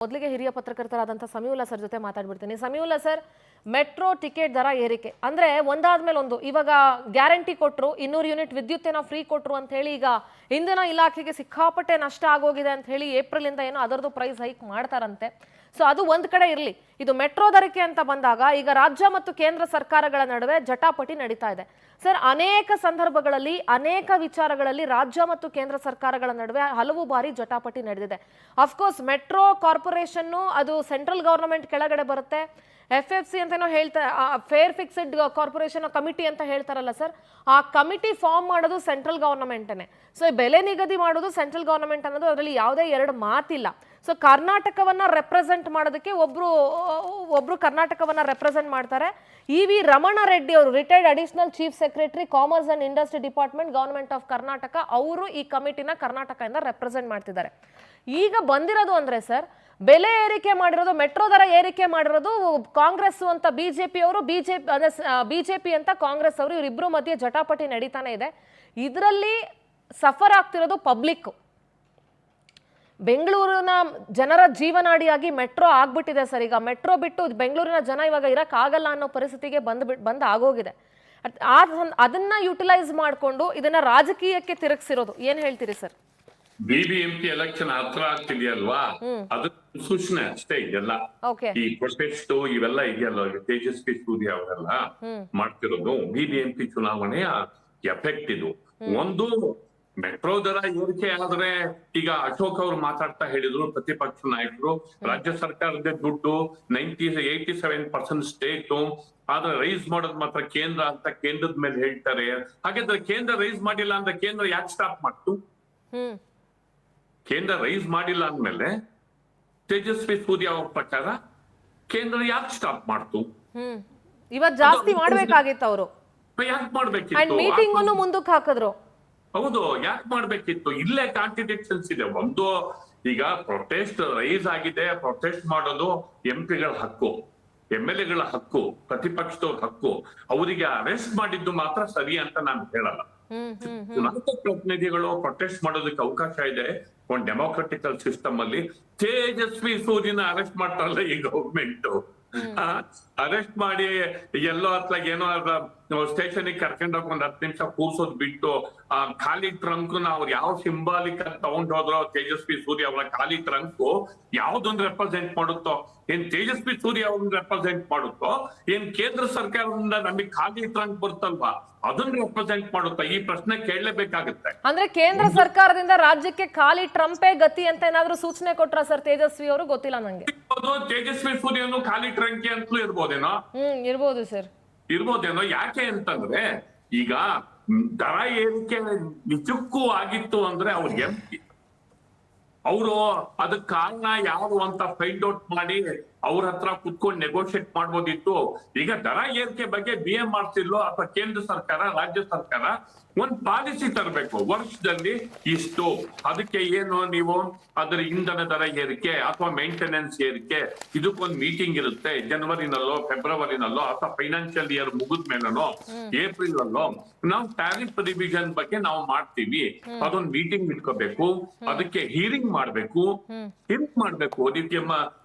ಮೊದಲಿಗೆ ಹಿರಿಯ ಪತ್ರಕರ್ತರಾದಂಥ ಸಮೀವುಲ್ಲಾ ಸರ್ ಜೊತೆ ಮಾತಾಡ್ಬಿಡ್ತೀನಿ. ಸಮೀವುಲ್ಲಾ ಸರ್, ಮೆಟ್ರೋ ಟಿಕೆಟ್ ದರ ಏರಿಕೆ ಅಂದ್ರೆ ಒಂದಾದ್ಮೇಲೆ ಒಂದು, ಇವಾಗ ಗ್ಯಾರಂಟಿ ಕೊಟ್ಟರು 200 ಯೂನಿಟ್ ವಿದ್ಯುತ್ತೇನೋ ಫ್ರೀ ಕೊಟ್ಟರು ಅಂತ ಹೇಳಿ ಈಗ ಇಂಧನ ಇಲಾಖೆಗೆ ಸಿಕ್ಕಾಪಟ್ಟೆ ನಷ್ಟ ಆಗೋಗಿದೆ ಅಂತ ಹೇಳಿ ಏಪ್ರಿಲ್ ಇಂದ ಏನೋ ಅದರದ್ದು ಪ್ರೈಸ್ ಹೈಕ್ ಮಾಡ್ತಾರಂತೆ. ಸೊ ಅದು ಒಂದ್ ಕಡೆ ಇರಲಿ. ಇದು ಮೆಟ್ರೋ ದರಕ್ಕೆ ಅಂತ ಬಂದಾಗ ಈಗ ರಾಜ್ಯ ಮತ್ತು ಕೇಂದ್ರ ಸರ್ಕಾರಗಳ ನಡುವೆ ಜಟಾಪಟಿ ನಡೀತಾ ಇದೆ. ಸರ್, ಅನೇಕ ಸಂದರ್ಭಗಳಲ್ಲಿ ಅನೇಕ ವಿಚಾರಗಳಲ್ಲಿ ರಾಜ್ಯ ಮತ್ತು ಕೇಂದ್ರ ಸರ್ಕಾರಗಳ ನಡುವೆ ಹಲವು ಬಾರಿ ಜಟಾಪಟಿ ನಡೆದಿದೆ. ಅಫ್ಕೋರ್ಸ್ ಮೆಟ್ರೋ ಕಾರ್ಪೊರೇಷನ್ ಅದು ಸೆಂಟ್ರಲ್ ಗವರ್ನಮೆಂಟ್ ಕೆಳಗಡೆ ಬರುತ್ತೆ. FFC ಅಂತೇನೋ ಹೇಳ್ತಾ, ಫೇರ್ ಫಿಕ್ಸ್ಡ್ ಕಾರ್ಪೊರೇಷನ್ ಕಮಿಟಿ ಅಂತ ಹೇಳ್ತಾರಲ್ಲ ಸರ್, ಆ ಕಮಿಟಿ ಫಾರ್ಮ್ ಮಾಡೋದು ಸೆಂಟ್ರಲ್ ಗವರ್ನಮೆಂಟನೇ. ಸೊ ಬೆಲೆ ನಿಗದಿ ಮಾಡೋದು ಸೆಂಟ್ರಲ್ ಗವರ್ನಮೆಂಟ್ ಅನ್ನೋದು ಅದರಲ್ಲಿ ಯಾವುದೇ ಎರಡು ಮಾತಿಲ್ಲ. ಸೊ ಕರ್ನಾಟಕವನ್ನ ರೆಪ್ರೆಸೆಂಟ್ ಮಾಡೋದಕ್ಕೆ ಒಬ್ರು ಕರ್ನಾಟಕವನ್ನ ರೆಪ್ರೆಸೆಂಟ್ ಮಾಡ್ತಾರೆ. EV ರಮಣ ರೆಡ್ಡಿ ಅವರು, retired additional chief secretary commerce and industry department, government of Karnataka, ಅವರು ಈ ಕಮಿಟಿನ ಕರ್ನಾಟಕದಿಂದ ರೆಪ್ರೆಸೆಂಟ್ ಮಾಡ್ತಿದ್ದಾರೆ. ಈಗ ಬಂದಿರೋದು ಅಂದ್ರೆ ಸರ್, ಬೆಲೆ ಏರಿಕೆ ಮಾಡಿರೋದು, ಮೆಟ್ರೋ ದರ ಏರಿಕೆ ಮಾಡಿರೋದು ಕಾಂಗ್ರೆಸ್ ಅಂತ ಬಿಜೆಪಿ ಅವರು, ಬಿಜೆಪಿ ಅಂತ ಕಾಂಗ್ರೆಸ್ ಅವರು, ಇವರಿಬ್ರು ಮಧ್ಯೆ ಜಟಾಪಟಿ ನಡೀತಾನೆ ಇದೆ. ಇದರಲ್ಲಿ ಸಫರ್ ಆಗ್ತಿರೋದು ಪಬ್ಲಿಕ್. ಬೆಂಗಳೂರಿನ ಜನರ ಜೀವನಾಡಿಯಾಗಿ ಮೆಟ್ರೋ ಆಗ್ಬಿಟ್ಟಿದೆ ಸರ್. ಈಗ ಮೆಟ್ರೋ ಬಿಟ್ಟು ಬೆಂಗಳೂರಿನ ಜನ ಇವಾಗ ಇರಕ್ ಆಗಲ್ಲ ಅನ್ನೋ ಪರಿಸ್ಥಿತಿಗೆ ಬಂದ್ ಆಗೋಗಿದೆ. ಅದನ್ನ ಯುಟಿಲೈಸ್ ಮಾಡಿಕೊಂಡು ಇದನ್ನ ರಾಜಕೀಯಕ್ಕೆ ತಿರುಗಿಸಿರೋದು. ಏನ್ ಹೇಳ್ತೀರಿ ಸರ್? BBMP ಎಲೆಕ್ಷನ್ ಹತ್ರ ಆಗ್ತಿದೆಯಲ್ವಾ, ಅದು ಸೂಚನೆ ಅಷ್ಟೇ ಇದೆಲ್ಲ. ಈ ಪ್ರೊಟೆಸ್ಟ್ ಇವೆಲ್ಲ ಇದೆಯಲ್ಲ, ತೇಜಸ್ವಿ ಸೂರ್ಯ ಅವರೆಲ್ಲ ಮಾಡ್ತಿರೋದು BBMP ಚುನಾವಣೆಯ ಎಫೆಕ್ಟ್ ಇದು. ಒಂದು, ಮೆಟ್ರೋ ದರ ಏರಿಕೆ ಆದ್ರೆ ಈಗ ಅಶೋಕ್ ಅವರು ಮಾತಾಡ್ತಾ ಹೇಳಿದ್ರು, ಪ್ರತಿಪಕ್ಷ ನಾಯಕರು, ರಾಜ್ಯ ಸರ್ಕಾರದ ದುಡ್ಡು 87% ಸ್ಟೇಟ್, ಆದ್ರೆ ರೈಸ್ ಮಾಡೋದ್ ಮಾತ್ರ ಕೇಂದ್ರ ಅಂತ ಕೇಂದ್ರದ ಮೇಲೆ ಹೇಳ್ತಾರೆ. ಹಾಗಾದ್ರೆ ಕೇಂದ್ರ ರೈಸ್ ಮಾಡಿಲ್ಲ ಅಂದ್ರೆ ಕೇಂದ್ರ ಯಾಕೆ ಸ್ಟಾಪ್ ಮಾಡ್ತು? ಕೇಂದ್ರ ರೈಸ್ ಮಾಡಿಲ್ಲ ಅಂದ್ಮೇಲೆ ತೇಜಸ್ವಿ ಸೂರ್ಯ ಅವ್ರ ಪ್ರಕಾರ ಕೇಂದ್ರ ಯಾಕೆ ಸ್ಟಾಪ್ ಮಾಡ್ತು? ಇವತ್ತು ಜಾಸ್ತಿ ಮಾಡ್ಬೇಕಾಗಿತ್ತು ಅವರು. ಯಾಕೆ ಮಾಡ್ಬೇಕಿತ್ತು? ಮೀಟಿಂಗ್ ಅನ್ನು ಮುಂದಕ್ಕೆ ಹಾಕಿದ್ರು. ಹೌದು, ಯಾಕೆ ಮಾಡ್ಬೇಕಿತ್ತು? ಇಲ್ಲೇ ಕಾಂಟ್ರಡಿಕ್ಷನ್ಸ್ ಇದೆ. ಒಂದು, ಈಗ ಪ್ರೊಟೆಸ್ಟ್ ರೈಸ್ ಆಗಿದೆ, ಪ್ರೊಟೆಸ್ಟ್ ಮಾಡೋದು MP ಗಳ ಹಕ್ಕು, MLA ಗಳ ಹಕ್ಕು, ಪ್ರತಿಪಕ್ಷದವ್ರ ಹಕ್ಕು. ಅವರಿಗೆ ಅರೆಸ್ಟ್ ಮಾಡಿದ್ದು ಮಾತ್ರ ಸರಿ ಅಂತ ನಾನು ಹೇಳಲ್ಲ. ಚುನಾಯಿತ ಪ್ರತಿನಿಧಿಗಳು ಪ್ರೊಟೆಸ್ಟ್ ಮಾಡೋದಕ್ಕೆ ಅವಕಾಶ ಇದೆ ಒಂದು ಡೆಮೋಕ್ರೆಟಿಕಲ್ ಸಿಸ್ಟಮ್ ಅಲ್ಲಿ. ತೇಜಸ್ವಿ ಸೂರ್ಯನ ಅರೆಸ್ಟ್ ಮಾಡ್ತಾರಲ್ಲ ಈ ಗೌರ್ಮೆಂಟ್, ಅರೆಸ್ಟ್ ಮಾಡಿ ಎಲ್ಲೋ ಹತ್ಲಾಗ ಏನೋ ಸ್ಟೇಷನ್ ಕರ್ಕೊಂಡೋಗಿ ಒಂದ್ 10 ನಿಮಿಷ ಕೂರ್ಸೋದ್ ಬಿಟ್ಟು, ಖಾಲಿ ಟ್ರಂಕ್ ನ ಅವ್ರು ಯಾವ ಸಿಂಬಾಲಿಕ್ ಅಂತ ತಗೊಂಡ್ ಹೋದ್ರೋ ತೇಜಸ್ವಿ ಸೂರ್ಯ ಅವರ ಖಾಲಿ ಟ್ರಂಕ್ ಯಾವ್ದೊಂದು ರೆಪ್ರೆಸೆಂಟ್ ಮಾಡುತ್ತೋ? ಏನ್ ತೇಜಸ್ವಿ ಸೂರ್ಯ ಅವ್ರನ್ನ ರೆಪ್ರೆಸೆಂಟ್ ಮಾಡುತ್ತೋ, ಏನ್ ಕೇಂದ್ರ ಸರ್ಕಾರದಿಂದ ನಮಗೆ ಖಾಲಿ ಟ್ರಂಕ್ ಬರ್ತಲ್ವಾ ಅದನ್ನ ರೆಪ್ರೆಸೆಂಟ್ ಮಾಡುತ್ತಾ? ಈ ಪ್ರಶ್ನೆ ಕೇಳಲೇಬೇಕಾಗುತ್ತೆ. ಅಂದ್ರೆ ಕೇಂದ್ರ ಸರ್ಕಾರದಿಂದ ರಾಜ್ಯಕ್ಕೆ ಖಾಲಿ ಟ್ರಂಪೇ ಗತಿ ಅಂತ ಏನಾದ್ರು ಸೂಚನೆ ಕೊಟ್ರ ಸರ್ ತೇಜಸ್ವಿ ಅವರು? ಗೊತ್ತಿಲ್ಲ ನಂಗೆ. ತೇಜಸ್ವಿ ಸೂರ್ಯನು ಖಾಲಿ ಟ್ರಂಕ್ ಅಂತಲೂ ಇರ್ಬೋದೇನೋ. ಇರ್ಬೋದು ಸರ್, ಇರ್ಬೋದೇನೋ. ಯಾಕೆ ಅಂತಂದ್ರೆ ಈಗ ದರ ಏರಿಕೆ ನಿಜಕ್ಕೂ ಆಗಿತ್ತು ಅಂದ್ರೆ ಅವ್ರಿಗೆ ಅವರು ಅದಕ್ ಕಾರಣ ಯಾರು ಅಂತ ಫೈಂಡ್ ಔಟ್ ಮಾಡಿ ಅವ್ರ ಹತ್ರ ಕುತ್ಕೊಂಡು ನೆಗೋಷಿಯೇಟ್ ಮಾಡ್ಬೋದಿತ್ತು. ಈಗ ದರ ಏರಿಕೆ ಬಗ್ಗೆ BMRCಲ್ಲೋ ಅಥವಾ ಕೇಂದ್ರ ಸರ್ಕಾರ, ರಾಜ್ಯ ಸರ್ಕಾರ ಒಂದ್ ಪಾಲಿಸಿ ತರಬೇಕು. ವರ್ಷದಲ್ಲಿ ಇಷ್ಟು, ಅದಕ್ಕೆ ಏನು ನೀವು ಅದರ ಇಂಧನ ದರ ಏರಿಕೆ ಅಥವಾ ಮೇಂಟೆನೆನ್ಸ್ ಏರಿಕೆ, ಇದಕ್ಕೊಂದು ಮೀಟಿಂಗ್ ಇರುತ್ತೆ ಜನವರಿನಲ್ಲೋ ಫೆಬ್ರವರಿನಲ್ಲೋ ಅಥವಾ ಫೈನಾನ್ಷಿಯಲ್ ಇಯರ್ ಮುಗಿದ ಮೇಲೋ ಏಪ್ರಿಲ್ ಅಲ್ಲೋ ನಾವು ಟ್ಯಾರಿಫ್ ರಿವಿಷನ್ ಬಗ್ಗೆ ನಾವು ಮಾಡ್ತೀವಿ. ಅದೊಂದು ಮೀಟಿಂಗ್ ಇಟ್ಕೋಬೇಕು, ಅದಕ್ಕೆ ಹೀರಿಂಗ್ ಮಾಡ್ಬೇಕು,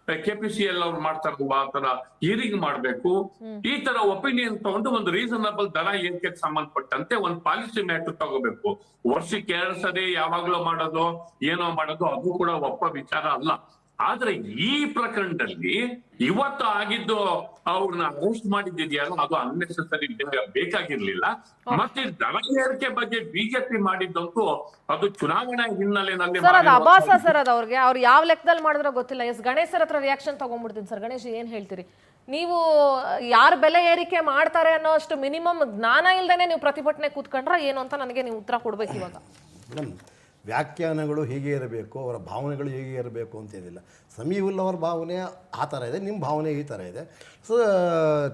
ಅದಕ್ಕೆ KPCL ಅವ್ರು ಮಾಡ್ತಾರಲ್ವಾ ಆ ತರ ಹೀರಿಂಗ್ ಮಾಡ್ಬೇಕು. ಈ ತರ ಒಪಿನಿಯನ್ ತಗೊಂಡು ಒಂದು ರೀಸನಬಲ್ ದರ ಏರಿಕೆಗೆ ಸಂಬಂಧಪಟ್ಟಂತೆ ಒಂದು ಪಾಲಿಸಿ ಮ್ಯಾಟರ್ ತಗೋಬೇಕು. ವರ್ಷಕ್ಕೆ 2 ಸರಿ ಯಾವಾಗ್ಲೂ ಮಾಡೋದು, ಏನೋ ಮಾಡೋದು, ಅದು ಕೂಡ ಒಪ್ಪ ವಿಚಾರ ಅಲ್ಲ. ಆದ್ರೆ ಈ ಪ್ರಕರಣದಲ್ಲಿ ಇವತ್ತು ಆಗಿದ್ದು ಅವ್ರನ್ನ ಅರೆಸ್ಟ್ ಮಾಡಿದ್ದಿದೆಯಲ್ಲ, ಅದು ಅನ್ನೆಸೆಸರಿ, ಬೇಕಾಗಿರ್ಲಿಲ್ಲ. ಮತ್ತೆ ದರ ಏರಿಕೆ ಬಗ್ಗೆ ಬಿಜೆಪಿ ಮಾಡಿದ್ದಂತೂ ಅದು ಚುನಾವಣಾ ಹಿನ್ನೆಲೆಯಲ್ಲಿ ಅಭಾಸ ಸರ್. ಅದು ಅವ್ರಿಗೆ ಅವ್ರು ಯಾವ ಲೆಕ್ಕದಲ್ಲಿ ಮಾಡಿದ್ರೋ ಗೊತ್ತಿಲ್ಲ. ಗಣೇಶ್ ಸರ್ ಹತ್ರ ರಿಯಾಕ್ಷನ್ ತಗೊಂಡ್ಬಿಡ್ತೀನಿ ಸರ್. ಗಣೇಶ್, ಏನ್ ಹೇಳ್ತೀರಿ ನೀವು? ಯಾರು ಬೆಲೆ ಏರಿಕೆ ಮಾಡ್ತಾರೆ ಅನ್ನೋ ಅಷ್ಟು ಮಿನಿಮಮ್ ಜ್ಞಾನ ಇಲ್ದೇನೆ ನೀವು ಪ್ರತಿಭಟನೆ ಕೂತ್ಕೊಂಡ್ರ ಏನು ಅಂತ ನನಗೆ ನೀವು ಉತ್ತರ ಕೊಡ್ಬೇಕು ಇವಾಗ. ವ್ಯಾಖ್ಯಾನಗಳು ಹೇಗೆ ಇರಬೇಕು, ಅವರ ಭಾವನೆಗಳು ಹೇಗೆ ಇರಬೇಕು ಅಂತೇನಿಲ್ಲ. ಸಮೀವುಲ್ಲಾ ಅವರ ಭಾವನೆ ಆ ಥರ ಇದೆ, ನಿಮ್ಮ ಭಾವನೆ ಈ ಥರ ಇದೆ. ಸೊ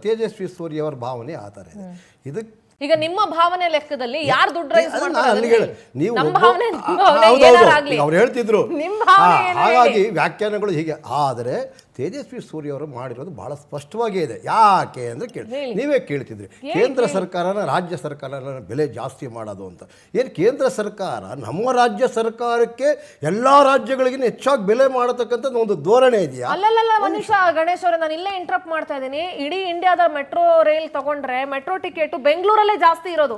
ತೇಜಸ್ವಿ ಸೂರ್ಯ ಅವರ ಭಾವನೆ ಆ ಥರ ಇದೆ. ಇದಕ್ಕೆ ಈಗ ನಿಮ್ಮ ಭಾವನೆ ಲೆಕ್ಕದಲ್ಲಿ ಯಾರು ದುಡ್ಡು ರೈಸ್ ಅದನ್ನ ಮಾಡ್ತಾರೆ ಅಲ್ಲಿಗೆ ಅದನ್ನ ಹೇಳಿ. ನೀವು ನಮ್ಮ ಒಬ್ಬ- ಭಾವನೆ ನಿಮ್ಮ ಭಾವನೆ ಹೌದೌದು, ಏನಾರಾಗ್ಲಿ. ಅವ್ರು ಹೇಳ್ತಿದ್ರು ನಿಮ್ಮ ಭಾವನೆ ಏನು ಹಾಗಾಗಿ ವ್ಯಾಖ್ಯಾನಗಳು ಹೀಗೆ. ಆದರೆ ತೇಜಸ್ವಿ ಸೂರ್ಯ ಅವರು ಮಾಡಿರೋದು ಬಹಳ ಸ್ಪಷ್ಟವಾಗೇ ಇದೆ. ಯಾಕೆ ಅಂದ್ರೆ ನೀವೇ ಕೇಳ್ತಿದ್ರಿ ಕೇಂದ್ರ ಸರ್ಕಾರನ ರಾಜ್ಯ ಸರ್ಕಾರನ ಬೆಲೆ ಜಾಸ್ತಿ ಮಾಡೋದು ಅಂತ. ಏನು ಕೇಂದ್ರ ಸರ್ಕಾರ ನಮ್ಮ ರಾಜ್ಯ ಸರ್ಕಾರಕ್ಕೆ ಎಲ್ಲಾ ರಾಜ್ಯಗಳಿಗಿಂತ ಹೆಚ್ಚಾಗಿ ಬೆಲೆ ಮಾಡತಕ್ಕಂಥದ್ದು ಒಂದು ಧೋರಣೆ ಇದೆಯಾ? ಅಲ್ಲಲ್ಲ ಒಂದ್ ನಿಮಿಷ ಗಣೇಶ್ ಅವರೇ, ನಾನು ಇಲ್ಲೇ ಇಂಟರಪ್ಟ್ ಮಾಡ್ತಾ ಇದ್ದೀನಿ. ಇಡೀ ಇಂಡಿಯಾದ ಮೆಟ್ರೋ ರೈಲ್ ತಗೊಂಡ್ರೆ ಮೆಟ್ರೋ ಟಿಕೆಟ್ ಬೆಂಗಳೂರಲ್ಲೇ ಜಾಸ್ತಿ ಇರೋದು,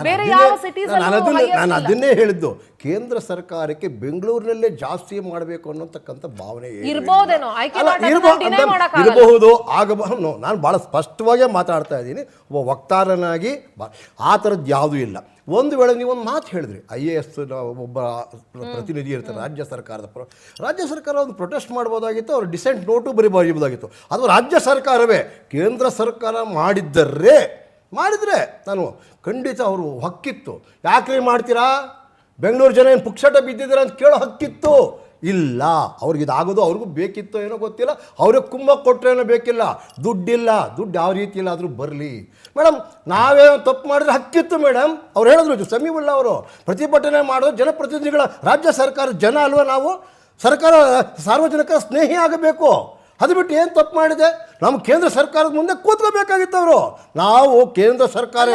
ಬೇರೆ ಯಾವ ಸಿಟೀಸ್ ನಾನು ಅದನ್ನೇ ಹೇಳಿದ್ದು. ಕೇಂದ್ರ ಸರ್ಕಾರಕ್ಕೆ ಬೆಂಗಳೂರಿನಲ್ಲೇ ಜಾಸ್ತಿ ಮಾಡಬೇಕು ಅನ್ನೋತಕ್ಕಂಥ ಭಾವನೆ ಇರ್ಬೋದೇನೋ, ಆಯ್ಕೆ ಇರಬಹುದು, ಆಗಬಹುದು. ನಾನು ಬಹಳ ಸ್ಪಷ್ಟವಾಗೇ ಮಾತಾಡ್ತಾ ಇದ್ದೀನಿ ಒಬ್ಬ ವಕ್ತಾರನಾಗಿ. ಆ ಥರದ್ದು ಯಾವುದೂ ಇಲ್ಲ. ಒಂದು ವೇಳೆ ನೀವೊಂದು ಮಾತು ಹೇಳಿದ್ರಿ, IAS ಒಬ್ಬ ಪ್ರತಿನಿಧಿ ಇರ್ತಾರೆ ರಾಜ್ಯ ಸರ್ಕಾರದ ರಾಜ್ಯ ಸರ್ಕಾರ ಒಂದು ಪ್ರೊಟೆಸ್ಟ್ ಮಾಡ್ಬೋದಾಗಿತ್ತು, ಅವ್ರು ಡಿಸೆಂಟ್ ನೋಟು ಬರೀಬೋದಾಗಿತ್ತು. ಅದು ರಾಜ್ಯ ಸರ್ಕಾರವೇ. ಕೇಂದ್ರ ಸರ್ಕಾರ ಮಾಡಿದರೆ ನಾನು ಖಂಡಿತ ಅವರು ಹಕ್ಕಿತ್ತು. ಯಾಕ್ರಿ ಮಾಡ್ತೀರಾ, ಬೆಂಗಳೂರು ಜನ ಏನು ಪುಕ್ಷಟ ಬಿದ್ದಿದ್ದೀರಾ ಅಂತ ಕೇಳೋ ಹಕ್ಕಿತ್ತು. ಇಲ್ಲ, ಅವ್ರಿಗೆ ಇದಾಗೋದು ಅವ್ರಿಗೂ ಬೇಕಿತ್ತೋ ಏನೋ ಗೊತ್ತಿಲ್ಲ, ಅವ್ರಿಗೆ ಕುಂಭ ಕೊಟ್ಟರೇನೋ ಬೇಕಿಲ್ಲ, ದುಡ್ಡಿಲ್ಲ, ದುಡ್ಡು ಯಾವ ರೀತಿ ಇಲ್ಲ ಆದರೂ ಬರಲಿ ಮೇಡಮ್. ನಾವೇ ತಪ್ಪು ಮಾಡಿದ್ರೆ ಹಕ್ಕಿತ್ತು ಮೇಡಮ್. ಅವ್ರು ಹೇಳಿದ್ರು ಸಮೀವುಲ್ಲಾ ಅವರು, ಪ್ರತಿಭಟನೆ ಮಾಡೋದು ಜನಪ್ರತಿನಿಧಿಗಳ, ರಾಜ್ಯ ಸರ್ಕಾರ ಜನ ಅಲ್ವಾ ನಾವು, ಸರ್ಕಾರ ಸಾರ್ವಜನಿಕರ ಸ್ನೇಹಿ ಆಗಬೇಕು. ಅದು ಬಿಟ್ಟು ಏನು ತಪ್ಪು ಮಾಡಿದೆ, ನಮ್ಮ ಕೇಂದ್ರ ಸರ್ಕಾರದ ಮುಂದೆ ಕೂತ್ಕೋಬೇಕಾಗಿತ್ತು ಅವರು. ನಾವು ಕೇಂದ್ರ ಸರ್ಕಾರ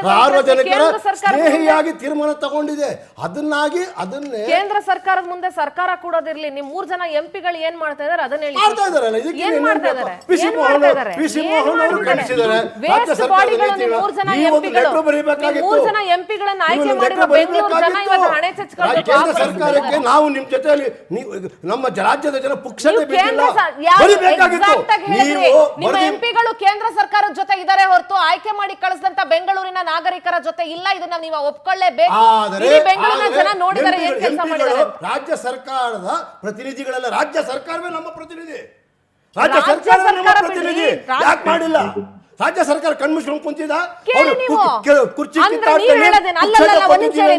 ಸಾರ್ವಜನಿಕರ ಸ್ನೇಹಿಯಾಗಿ ತೀರ್ಮಾನ ತಗೊಂಡಿದೆ. ಅದನ್ನೇ ಕೇಂದ್ರ ಸರ್ಕಾರದ ಮುಂದೆ ಸರ್ಕಾರ ಕೂಡೋದಿರ್ಲಿ, ನಿಮ್ 3 ಜನ ಎಂಪಿಗಳು ಏನ್ ಮಾಡ್ತಾ ಇದಾರೆ ಅದನ್ನ ಹೇಳಿ. ಮಾಡ್ತಾ ಇದಾರಲ್ಲ, ಏನ್ ಮಾಡ್ತಾ ಇದಾರೆ? ಪಿ ಸಿ ಮೋಹನ್ ಅವರು ಕಳಿಸಿದ್ದಾರೆ. ರಾಜ್ಯ ಸರ್ಕಾರದ ಎಂಪಿಗಳನ್ನ ಆಯ್ಕೆ ಮಾಡಿರೋ ಬೆಂಗಳೂರು ಜನ ಇವತ್ತು ಹಣೆ ಚಚ್ಕೊಂಡು ಕೇಂದ್ರ ಸರ್ಕಾರಕ್ಕೆ ನಾವು ನಿಮ್ಮ ಜೊತೆಯಲ್ಲಿ ನಮ್ಮ ರಾಜ್ಯದ ಜನ ಪುಕ್ಷತೆ ಬಿಟ್ಟಿಲ್ಲ, ಬರಿಬೇಕಾಗಿತ್ತು. ನಿಮ್ಮ ಎಂಪಿಗಳು ಕೇಂದ್ರ ಸರ್ಕಾರದ ಜೊತೆ ಇದಾರೆ ಹೊರತು ಆಯ್ಕೆ ಮಾಡಿ ಕಳಿಸಿದಂತ ಬೆಂಗಳೂರಿನ ನಾಗರಿಕರ ಜೊತೆ ಇಲ್ಲ. ಇದನ್ನ ನೀವು ಒಪ್ಕೊಳ್ಳೇಬೇಕು. ಬೆಂಗಳೂರಿನ ಜನ ನೋಡಿದರೆ ಏನ್ ಕೆಲಸ ಮಾಡಿದ್ದಾರೆ. ರಾಜ್ಯ ಸರ್ಕಾರದ ಪ್ರತಿನಿಧಿಗಳೆಲ್ಲ, ರಾಜ್ಯ ಸರ್ಕಾರವೇ ನಮ್ಮ ಪ್ರತಿನಿಧಿ, ರಾಜ್ಯ ಸರ್ಕಾರ ಪ್ರತಿನಿಧಿ ಯಾಕೆ ಮಾಡಿಲ್ಲ? ರಾಜ್ಯ ಸರ್ಕಾರ ಕಣ್ಮುಚ್ಕೊಂಡು ಕುಂತಿದ ಕುರ್ಚಿ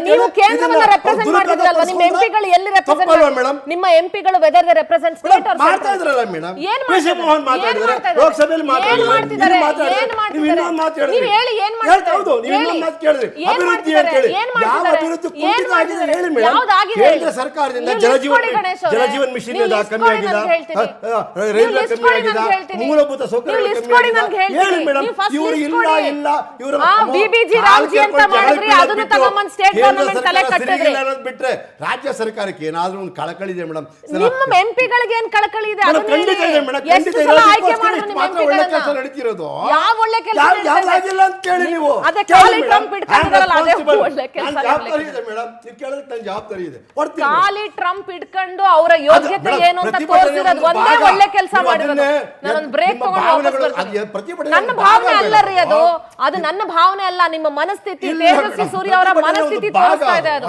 ನೀವು ಕೇಂದ್ರವನ್ನ ರೆಪ್ರೆಸೆಂಟ್ ಮಾಡ್ತಿದ್ರಲ್ವಾ? ನಿಮ್ಮ ಎಂಪಿಗಳು ಎಲ್ಲಿ ರೆಪ್ರೆಸೆಂಟ್ ಮೇಡಮ್? ನಿಮ್ಮ ಎಂಪಿಗಳು whether they represent state or ಮಾಡ್ತಾ ಇದ್ರಲ್ಲ ಮೇಡಮ್. ಪಿ ಸಿ ಮೋಹನ್ ಮಾತಾಡಿದ್ದಾರೆ, ಲೋಕಸಭೆಯಲ್ಲಿ ಮಾತಾಡಿದ್ದಾರೆ, ನೀವು ಇನ್ನೊಂದು ಮಾತು ಹೇಳಿದ್ರಿ. ಹೌದು, ನೀವು ಇನ್ನೊಂದು ಮಾತು ಕೇಳಿದ್ರಿ, ಅಭಿವೃದ್ಧಿ ಅಂತ ಹೇಳಿ. ಯಾವ ಅಭಿವೃದ್ಧಿ ಕುಂಠಿತ ಆಗಿದೆ ಹೇಳಿ ಮೇಡಮ್? ಕೇಂದ್ರ ಸರ್ಕಾರದಿಂದ ಜಲಜೀವನ್ ಮಿಷನ್ ಕಮ್ಮಿ ಆಗಿಲ್ಲ, ರೈಲ್ವೆ ಕಮ್ಮಿ ಆಗಿಲ್ಲ, ಮೂಲಭೂತ ಸೌಕರ್ಯಗಳು ಕಮ್ಮಿ ಆಗಿಲ್ಲ ಹೇಳಿ ಮೇಡಮ್. ಇವರು ಇಲ್ಲ ಇವರು ಬಿಬಿಜಿ ರಾಮ್ಜಿ ಅಂತ ಮಾಡಿದ್ರಿ, ಅದನ್ನ ತಗೊಂಬಂದು ಸ್ಟೇಟ್ ಗವರ್ನಮೆಂಟ್ ತಲೆ ಕಟ್ಟಿದ್ರಿ. ಬಿಟ್ರೆ ರಾಜ್ಯ ಸರ್ಕಾರಕ್ಕೆ ಏನಾದ್ರೂ ಒಂದು ಕಳಕಳಿ ಇದೆ ಮೇಡಮ್. ನಿಮ್ಮ ಎಂಪಿಗಳಿಗೆ ಏನ್ ಕಳಕಳಿ ಇದೆ? ಖಂಡಿತ ಇದೆ ಮೇಡಮ್, ಖಂಡಿತ ಇದೆ. ಮಾತ್ರ ಒಳ್ಳೆ ಕೆಲಸ ನಡೀತಿರೋದು. ಯಾವ ಒಳ್ಳೆ ಕೆಲಸ ಯಾವ್ದಾಗಿಲ್ಲ ಅಂತ ಕೇಳಿ ನೀವು. ಅದೇ ಖಾಲಿ ಟ್ರಂಪ್ ಇಟ್ಕೊಂಡಿರಲ್ಲ, ಅದೇ ಒಳ್ಳೆ ಕೆಲಸ. ಜವಾಬ್ದಾರಿ ಇದೆ ಮೇಡಮ್, ನೀವು ಕೇಳೋದಕ್ಕೆ ನನ್ನ ಜವಾಬ್ದಾರಿ ಇದೆ. ಖಾಲಿ ಟ್ರಂಪ್ ಇಟ್ಕೊಂಡು ಅವರ ಯೋಗ್ಯತೆ ಏನು ಅಂತ ತೋರಿಸಿರೋದು ಒಂದೇ ಒಳ್ಳೆ ಕೆಲಸ ಮಾಡಿರೋದು. ನಾನೊಂದು ಬ್ರೇಕ್ ತಗೊಂಡು ನನ್ನ ಭಾವನೆ ಅಲ್ಲ ರೀ ಅದು ನನ್ನ ಭಾವನೆ ಅಲ್ಲ, ನಿಮ್ಮ ಮನಸ್ಥಿತಿ. ತೇಜಸ್ವಿ ಸೂರ್ಯ ಅವರ ಮನಸ್ಥಿತಿ ತೋರಿಸ್ತಾ ಇದೆ ಅದು.